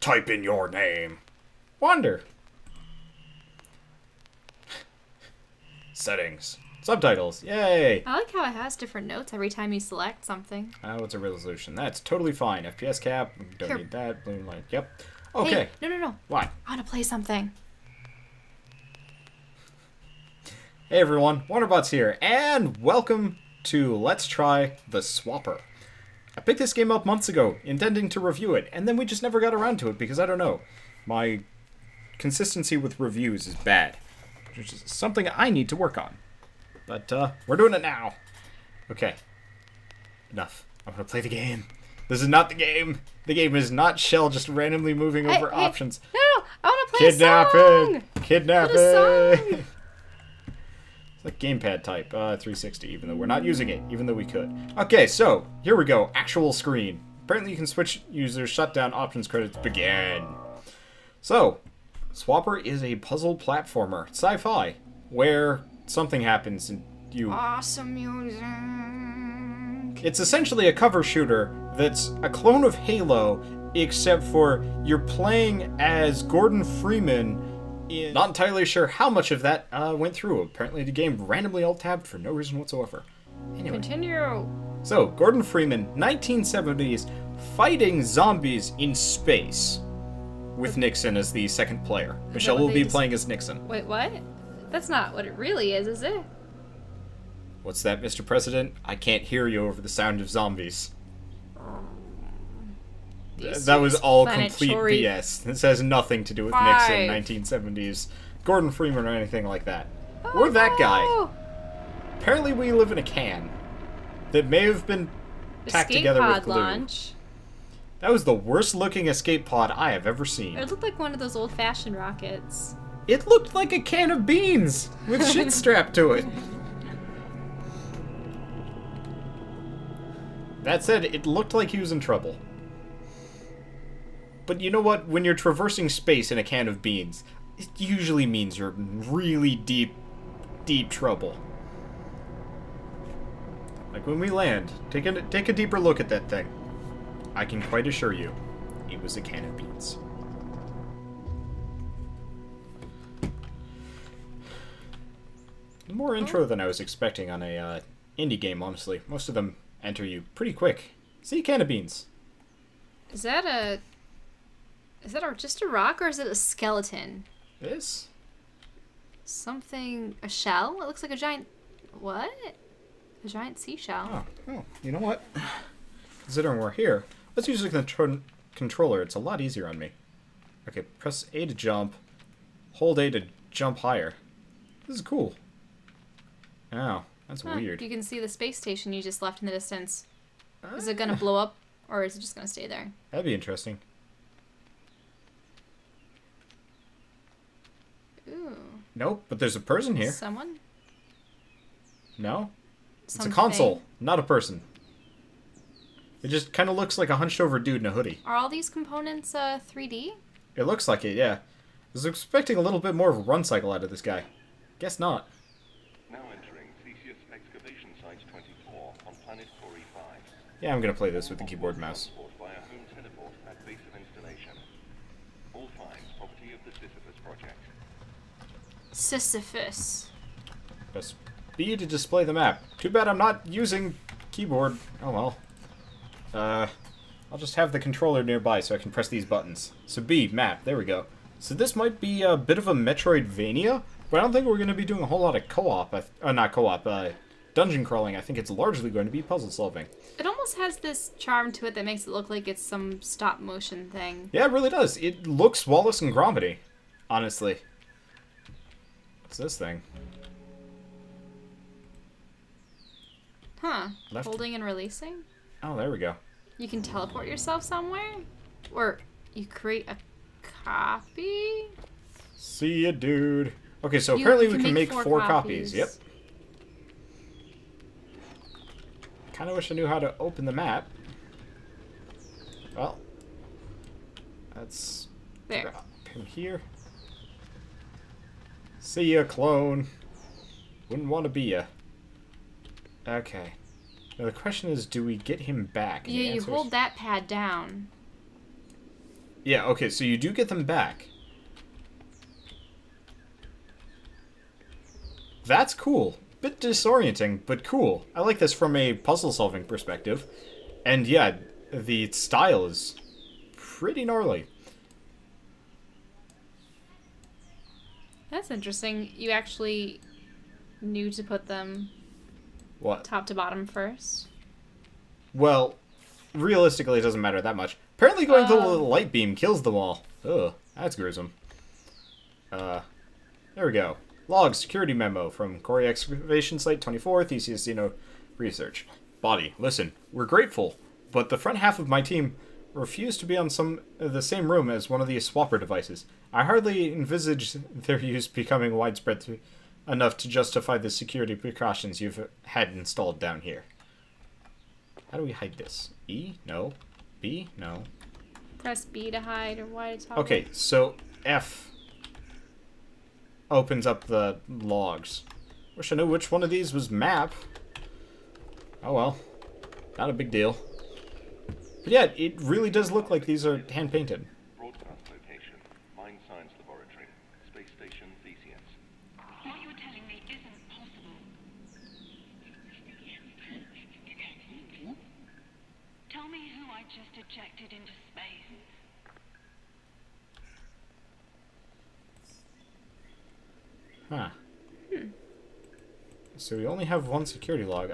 Type in your name. Wander. Settings. Subtitles. Yay! I like how it has different notes every time you select something. What's a resolution? That's totally fine. FPS cap. Don't Here. need that. Bloom light. Yep. Okay. Hey, no. What? I want to play something. Hey everyone, Wanderbots here, and welcome to Let's Try the Swapper. I picked this game up months ago, intending to review it, and then we just never got around to it because I don't know. My consistency with reviews is bad, which is something I need to work on. But, we're doing it now. Okay. Enough. I'm gonna play the game. This is not the game. The game is not Chelle just randomly moving over options. No, I want to play a song! Kidnapping! It's like gamepad type, 360, even though we're not using it, even though we could. Okay, so, here we go. Actual screen. Apparently you can switch users, shutdown, options, credits, begin. So, Swapper is a puzzle platformer, sci-fi, where something happens and you... Awesome music. It's essentially a cover shooter that's a clone of Halo, except for you're playing as Gordon Freeman. Not entirely sure how much of that went through. Apparently the game randomly alt-tabbed for no reason whatsoever. Anyway. Continue. So, Gordon Freeman, 1970s, fighting zombies in space. With Nixon as the second player. Michelle will be playing as Nixon. Wait, what? That's not what it really is it? What's that, Mr. President? I can't hear you over the sound of zombies. That was all complete BS. This has nothing to do with Nixon, 1970s, Gordon Freeman, or anything like that. Or that guy. Apparently we live in a can that may have been tacked together with glue. Launch. That was the worst looking escape pod I have ever seen. It looked like one of those old-fashioned rockets. It looked like a can of beans with shit strapped to it. That said, it looked like he was in trouble. But you know what? When you're traversing space in a can of beans, it usually means you're in really deep, deep trouble. Like when we land, take a deeper look at that thing. I can quite assure you, it was a can of beans. More intro than I was expecting on a indie game, honestly. Most of them enter you pretty quick. See, can of beans. Is that just a rock, or is it a skeleton? This? Something... a shell? It looks like a giant... what? A giant seashell. Oh, you know what? Considering we're here, let's use the controller. It's a lot easier on me. Okay, press A to jump. Hold A to jump higher. This is cool. Oh, that's weird. You can see the space station you just left in the distance. Is it going to blow up, or is it just going to stay there? That'd be interesting. Ooh. Nope, but there's a person here. Someone? No? It's a console, not a person. It just kind of looks like a hunched over dude in a hoodie. Are all these components 3D? It looks like it, yeah. I was expecting a little bit more of a run cycle out of this guy. Guess not. Now entering Theseus Excavation Site 24 on planet 4E5. Yeah, I'm gonna play this with the keyboard and mouse. By a home teleport at base of installation. All finds property of the Sisyphus project. Sisyphus. Press B to display the map. Too bad I'm not using keyboard. Oh well. I'll just have the controller nearby so I can press these buttons. So B, map. There we go. So this might be a bit of a Metroidvania, but I don't think we're going to be doing a whole lot of co-op. Not co-op. Dungeon crawling. I think it's largely going to be puzzle solving. It almost has this charm to it that makes it look like it's some stop motion thing. Yeah, it really does. It looks Wallace and Gromity, honestly. What's this thing? Huh. Left. Holding and releasing? Oh, there we go. You can teleport yourself somewhere? Or you create a copy? See ya, dude. Okay, so apparently we can make four copies. Yep. Kind of wish I knew how to open the map. Well, that's there. Him here. See ya, clone. Wouldn't want to be ya. Okay. Now the question is, do we get him back? Yeah, you hold that pad down. Yeah, okay, so you do get them back. That's cool. Bit disorienting, but cool. I like this from a puzzle-solving perspective. And yeah, the style is pretty gnarly. That's interesting. You actually knew to put them What? top to bottom first. Well, realistically, it doesn't matter that much. Apparently going to the light beam kills them all. Ugh, that's gruesome. There we go. Log security memo from Quarry Excavation Site 24, Theseus Xeno Research. Body, listen, we're grateful, but the front half of my team refused to be on the same room as one of the swapper devices. I hardly envisage their use becoming widespread enough to justify the security precautions you've had installed down here. How do we hide this? E? No. B? No. Press B to hide or Y to toggle. Okay, so F opens up the logs. Wish I knew which one of these was map. Oh well. Not a big deal. But yeah, it really does look like these are hand-painted. Broadcast location, Mine Science Laboratory, Space Station Theseus. What you're telling me isn't possible. Tell me who I just ejected into space. Huh. So we only have one security log.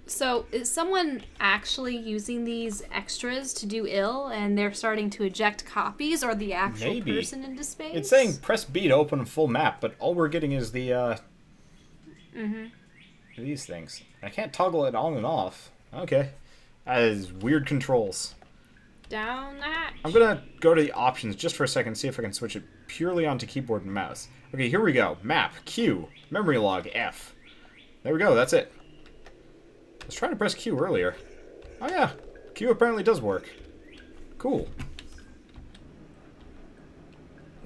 So is someone actually using these extras to do ill and they're starting to eject copies or the actual Maybe. person into space? It's saying press B to open a full map, but all we're getting is the, these things. I can't toggle it on and off. Okay. That is weird controls. Down the hatch. I'm gonna go to the options just for a second, see if I can switch it purely onto keyboard and mouse. Okay, here we go. Map, Q, memory log, F. There we go, that's it. I was trying to press Q earlier. Oh yeah, Q apparently does work. Cool.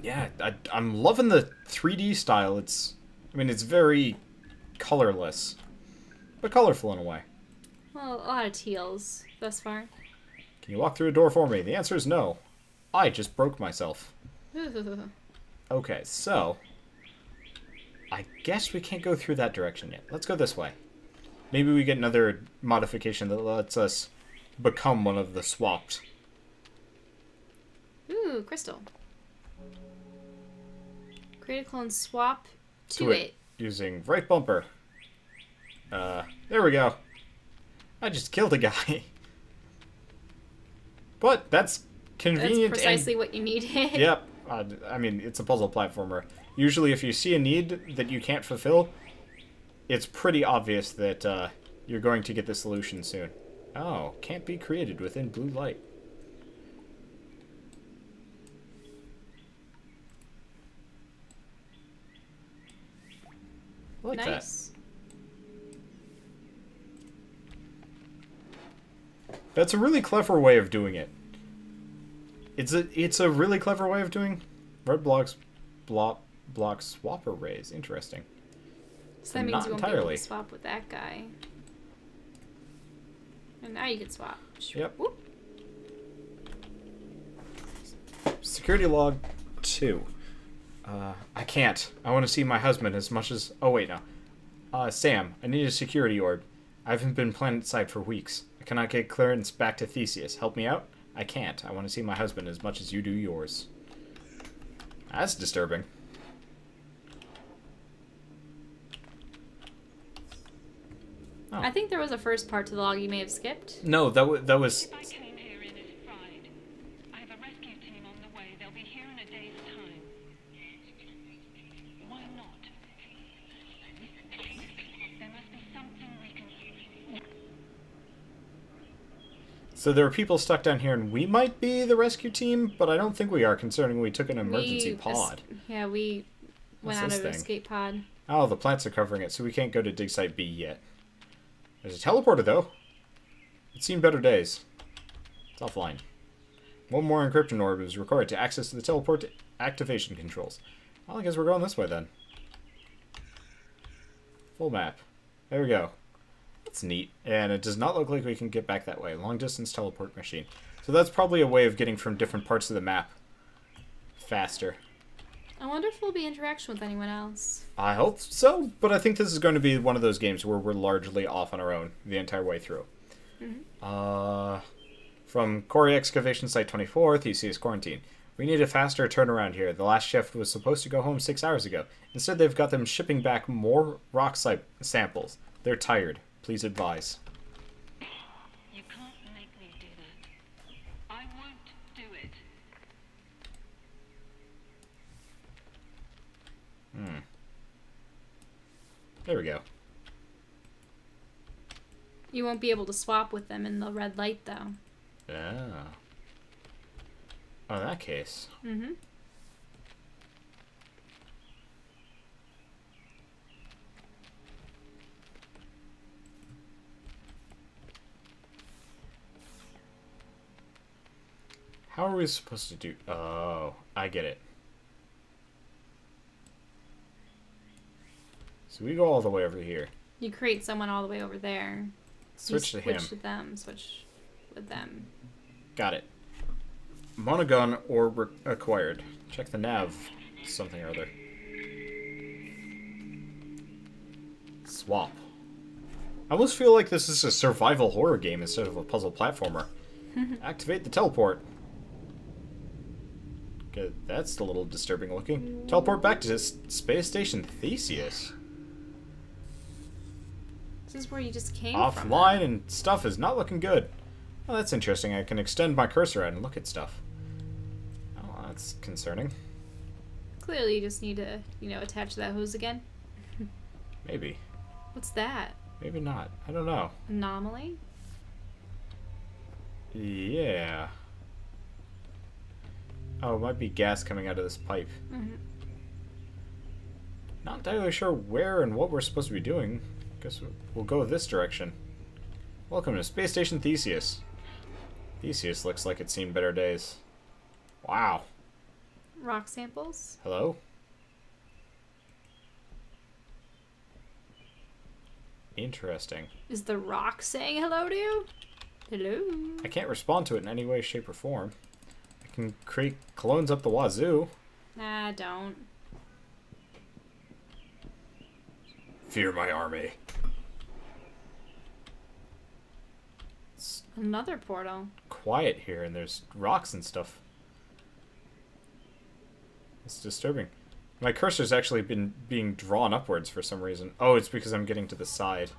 Yeah, I'm loving the 3D style. It's very colorless, but colorful in a way. Well, a lot of teals thus far. Can you walk through a door for me? The answer is no. I just broke myself. Okay, so I guess we can't go through that direction yet. Let's go this way. Maybe we get another modification that lets us become one of the swapped. Ooh, crystal. Create a clone swap to it. Using right bumper. There we go. I just killed a guy. But that's convenient. That's precisely what you needed. Yep. I mean, it's a puzzle platformer. Usually if you see a need that you can't fulfill, it's pretty obvious that you're going to get the solution soon. Oh, can't be created within blue light. I like Nice. that. That's a really clever way of doing it. It's a really clever way of doing red block swap arrays. Interesting. So that means Not you won't be able entirely. to swap with that guy. And now you can swap. Yep. Whoop. Security log 2. I can't. I want to see my husband as much as... Oh, wait, no. Sam, I need a security orb. I haven't been planet-side for weeks. I cannot get clearance back to Theseus. Help me out? I can't. I want to see my husband as much as you do yours. That's disturbing. Oh. I think there was a first part to the log you may have skipped. No, that was... If I came here in as fried, I have a rescue team on the way. They'll be here in a day's time. Why not? There must be something we can... So there are people stuck down here, and we might be the rescue team, but I don't think we are, considering we took an emergency pod. Yeah, we went What's out this of thing? escape pod. Oh, the plants are covering it, so we can't go to dig site B yet. There's a teleporter, though. It's seen better days. It's offline. One more encryption orb is required to access the teleport activation controls. Well, I guess we're going this way, then. Full map. There we go. That's neat. And it does not look like we can get back that way. Long distance teleport machine. So that's probably a way of getting from different parts of the map faster. I wonder if there'll be interaction with anyone else. I hope so, but I think this is going to be one of those games where we're largely off on our own the entire way through. From Quarry Excavation Site 24, Theseus Quarantine. We need a faster turnaround here. The last shift was supposed to go home 6 hours ago. Instead, they've got them shipping back more rock samples. They're tired. Please advise. You can't make me do that. I won't do it. There we go. You won't be able to swap with them in the red light, though. Oh. Oh, in that case. Mm-hmm. How are we supposed to do... Oh, I get it. So we go all the way over here. You create someone all the way over there. Switch to him. Switch with them. Switch with them. Got it. Monogon or acquired. Check the nav. Something or other. Swap. I almost feel like this is a survival horror game instead of a puzzle platformer. Activate the teleport. Okay, that's a little disturbing looking. Teleport back to Space Station Theseus. This is where you just came from. Offline and stuff is not looking good. Oh, that's interesting. I can extend my cursor out and look at stuff. Oh, that's concerning. Clearly, you just need to, attach that hose again. Maybe. What's that? Maybe not. I don't know. Anomaly? Yeah. Oh, it might be gas coming out of this pipe. Mm-hmm. Not entirely sure where and what we're supposed to be doing. Guess we'll go this direction. Welcome to Space Station Theseus. Theseus looks like it's seen better days. Wow. Rock samples? Hello? Interesting. Is the rock saying hello to you? Hello? I can't respond to it in any way, shape, or form. I can create clones up the wazoo. Nah, don't. Fear my army. It's Another portal. quiet here, and there's rocks and stuff. It's disturbing. My cursor's actually been being drawn upwards for some reason. Oh, it's because I'm getting to the side.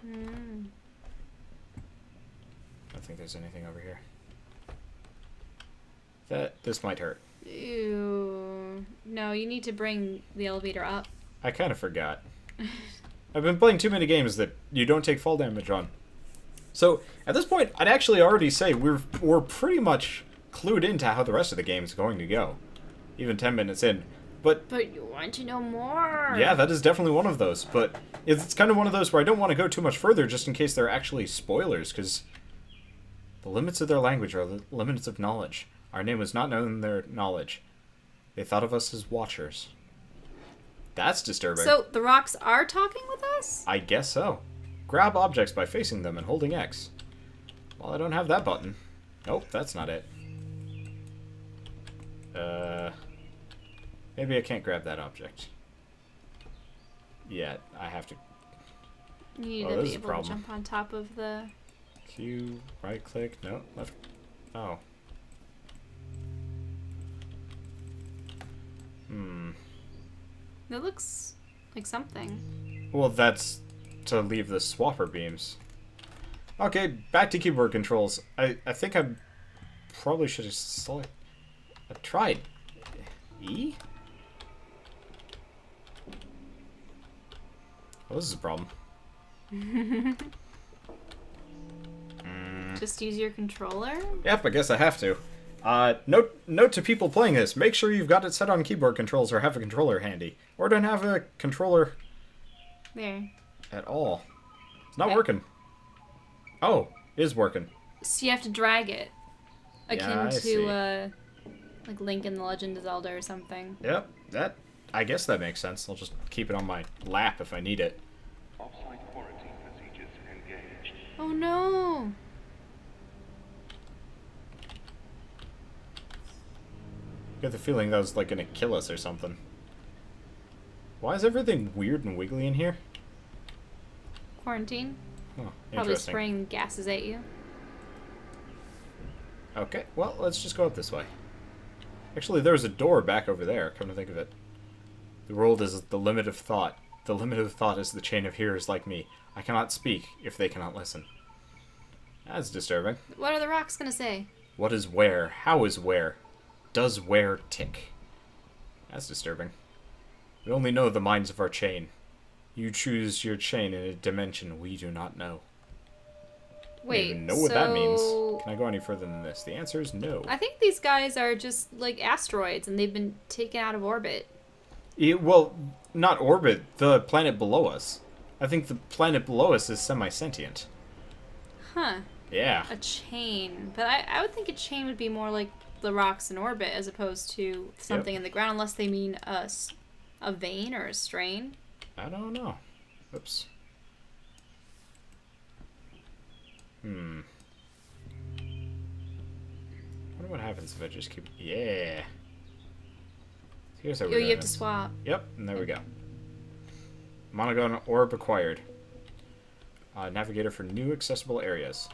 Mm. I don't think there's anything over here. This might hurt. Ew. No, you need to bring the elevator up. I kind of forgot. I've been playing too many games that you don't take fall damage on. So, at this point, I'd actually already say we're pretty much clued into how the rest of the game is going to go. Even 10 minutes in. But you want to know more. yeah, that is definitely one of those. But it's kind of one of those where I don't want to go too much further just in case they're actually spoilers, because the limits of their language are the limits of knowledge. Our name was not known in their knowledge. They thought of us as watchers. That's disturbing. So, the rocks are talking with us? I guess so. Grab objects by facing them and holding X. Well, I don't have that button. Nope, that's not it. Maybe I can't grab that object. Yet, I have to... You need Oh, to this be is a able to problem. jump on top of the... Q, right click, no, left. Oh. That looks like something. Well, that's to leave the swapper beams. Okay, back to keyboard controls. I think I probably should have tried E? Well, this is a problem. Just use your controller? Yep, I guess I have to. Note to people playing this, make sure you've got it set on keyboard controls or have a controller handy. Or don't have a controller There. at all. It's not Okay. working. Oh, it is working. So you have to drag it. Akin Yeah, I see. to, like Link in The Legend of Zelda or something. Yep, I guess that makes sense. I'll just keep it on my lap if I need it. Off-site quarantine procedures engaged. Oh no! get the feeling that was like gonna kill us or something. Why is everything weird and wiggly in here? Quarantine. Oh, Probably interesting. spraying gases at you. Okay, well, let's just go up this way. Actually, there's a door back over there, come to think of it. The world is the limit of thought. The limit of thought is the chain of hearers like me. I cannot speak if they cannot listen. That's disturbing. What are the rocks gonna say? What is where? How is where? Does where tick? That's disturbing. We only know the minds of our chain. You choose your chain in a dimension we do not know. I Wait, don't even know what that means. Can I go any further than this? The answer is no. I think these guys are just like asteroids and they've been taken out of orbit. Well, not orbit, the planet below us. I think the planet below us is semi-sentient. Huh. Yeah. A chain. But I would think a chain would be more like the rocks in orbit as opposed to something in the ground, unless they mean a vein or a strain. I don't know. Oops. I wonder what happens if I just keep... Yeah. Here's how Oh, we're you doing have to this. swap. Yep, and there we go. Monogon orb acquired. Navigator for new accessible areas.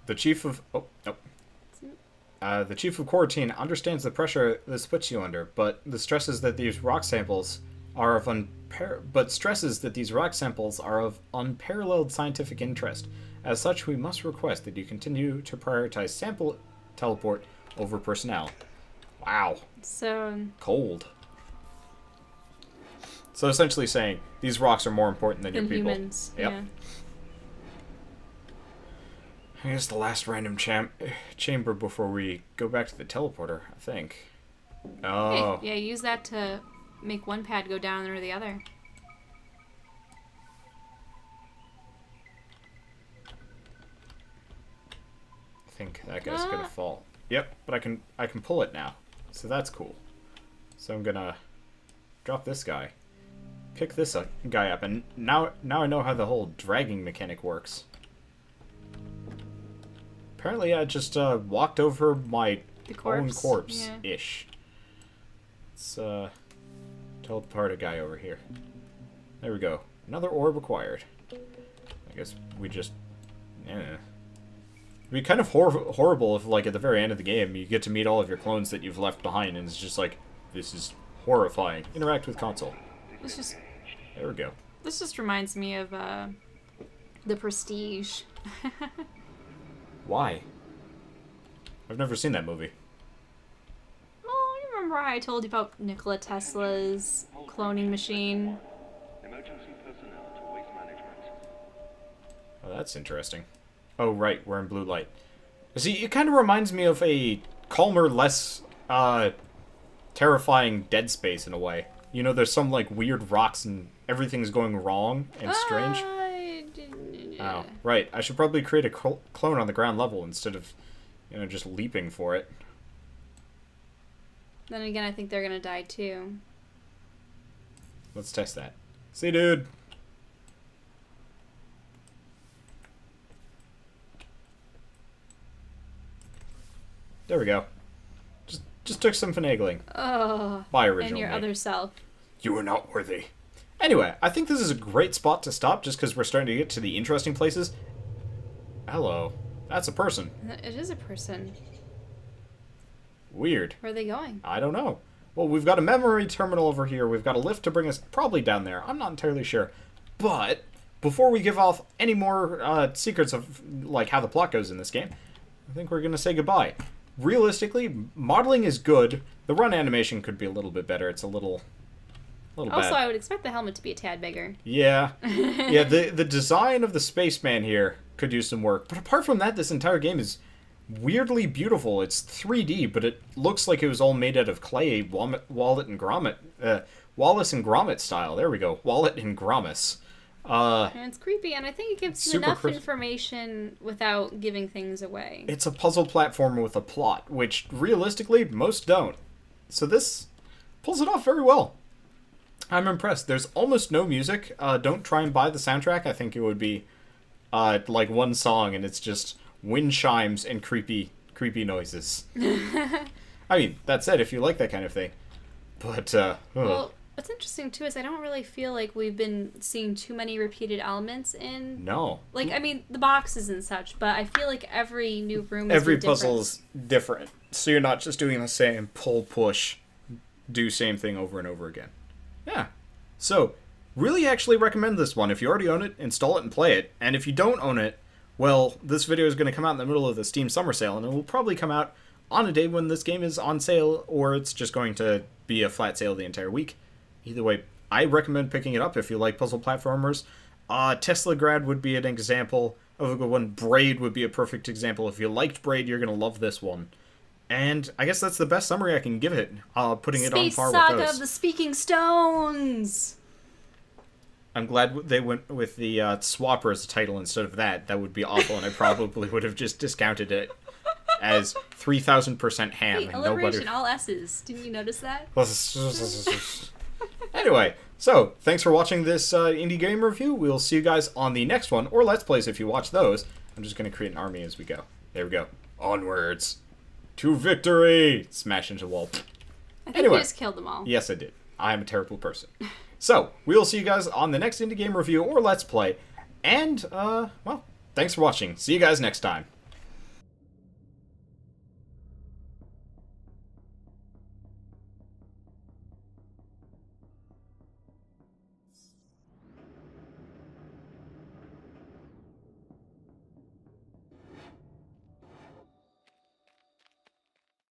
The chief of... Oh, nope. The chief of quarantine understands the pressure this puts you under, but stresses that these rock samples are of unparalleled scientific interest. As such, we must request that you continue to prioritize sample teleport over personnel. Wow. So, Cold. So essentially saying, these rocks are more important than your than people. humans. Yep. Yeah. I guess the last random chamber before we go back to the teleporter, I think. Oh. Hey, yeah, use that to make one pad go down or the other. I think that guy's gonna fall. Yep, but I can pull it now. So that's cool. So I'm gonna drop this guy. Pick this guy up, and now I know how the whole dragging mechanic works. Apparently I just walked over my own corpse-ish. Let's teleport a guy over here. There we go. Another orb acquired. I guess we just... Yeah. It'd be kind of horrible if, like, at the very end of the game, you get to meet all of your clones that you've left behind, and it's just like, this is horrifying. Interact with console. This just There we go. this just reminds me of the Prestige. Why? I've never seen that movie. Oh, you remember I told you about Nikola Tesla's cloning machine? Emergency personnel to waste management. Oh, that's interesting. Oh, right, we're in blue light. See, it kind of reminds me of a calmer, less, terrifying Dead Space in a way. You know, there's some, like, weird rocks and everything's going wrong and strange. Oh, right. I should probably create a clone on the ground level instead of, you know, just leaping for it. Then again, I think they're gonna die too. Let's test that. See, dude. There we go. Just took some finagling. Oh, By original and your me. other self. You are not worthy. Anyway, I think this is a great spot to stop just because we're starting to get to the interesting places. Hello. That's a person. It is a person. Weird. Where are they going? I don't know. Well, we've got a memory terminal over here. We've got a lift to bring us probably down there. I'm not entirely sure. But before we give off any more secrets of like how the plot goes in this game, I think we're going to say goodbye. Realistically, modeling is good. The run animation could be a little bit better. It's a little Also, bad. I would expect the helmet to be a tad bigger. Yeah. Yeah, the design of the spaceman here could use some work. But apart from that, this entire game is weirdly beautiful. It's 3D, but it looks like it was all made out of clay, Wallace and Gromit style. There we go. Wallet and Gromus. And it's creepy, and I think it gives you Super enough crisp. information without giving things away. It's a puzzle platformer with a plot, which realistically most don't. So this pulls it off very well. I'm impressed. There's almost no music. Don't try and buy the soundtrack. I think it would be like one song, and it's just wind chimes and creepy noises. I mean, that said, if you like that kind of thing. But, Well, what's interesting too is I don't really feel like we've been seeing too many repeated elements in. no. Like, I mean, the boxes and such, but I feel like every new room is Every different. puzzle's different. So you're not just doing the same pull, push, do same thing over and over again. Yeah. So, really actually recommend this one. If you already own it, install it and play it. And if you don't own it, well, this video is going to come out in the middle of the Steam Summer Sale, and it will probably come out on a day when this game is on sale, or it's just going to be a flat sale the entire week. Either way, I recommend picking it up if you like puzzle platformers. Tesla Grad would be an example of a good one. Braid would be a perfect example. If you liked Braid, you're going to love this one. And I guess that's the best summary I can give it, putting it on Space par Saga with of those. the Speaking Stones! I'm glad they went with the Swapper as a title instead of that. That would be awful, and I probably would have just discounted it as 3,000% ham. Hey, and alliteration, all S's. Didn't you notice that? Anyway, so thanks for watching this indie game review. We'll see you guys on the next one, or Let's Plays if you watch those. I'm just going to create an army as we go. There we go. Onwards to victory! Smash into the wall. I think Anyway. you just killed them all. Yes, I did. I am a terrible person. So, we'll see you guys on the next indie game review or Let's Play. And, well, thanks for watching. See you guys next time.